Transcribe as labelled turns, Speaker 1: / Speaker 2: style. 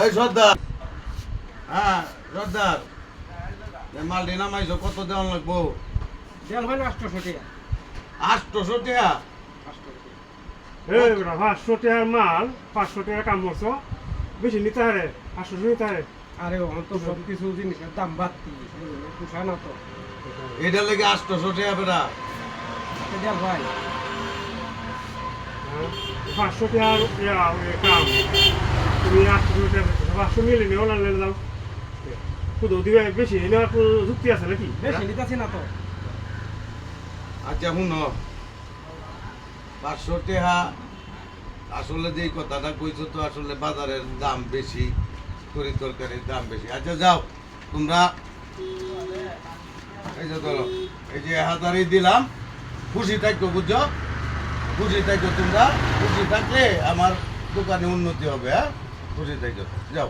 Speaker 1: এই সর্দার, হ্যাঁ সর্দার, মালটি নামাইছো কত দেওয়ান লাগবো?
Speaker 2: দেন হয় 800 টাকা।
Speaker 1: 800 টাকা?
Speaker 2: 800 টাকা।
Speaker 3: এই বেটা 500 টাকার মাল 500 টাকা কাম করছো বেশি নিতে হারে 800 নিতে হারে
Speaker 2: আরে অন তো সব কিছু জিনিসের দাম বাড়তি পোষায় না তো।
Speaker 1: এটা লেগে 800 টাকা বেটা।
Speaker 2: দেন ভাই
Speaker 3: 500 টাকার কাম তুমি 800 টাকা 500 মিলে নিও না নিয়ে যাও শুধু দিবে বেশি নেওয়ার তো যুক্তি আছে নাকি
Speaker 2: বেশি নিতেছি না তো।
Speaker 1: আচ্ছা শুন, 500 টাকা আসলে যেই কথাটা কইছো তো আসলে বাজারের দাম বেশি, তরি তরকারির দাম বেশি। আচ্ছা যাও তোমরা, এই যে ধরো এই যে 1000ই দিলাম, খুশি থাকো বুঝছো, খুশি থাকো তোমরা, খুশি থাকলে আমার দোকানে উন্নতি হবে। হ্যাঁ খুশি থাকো, যাও।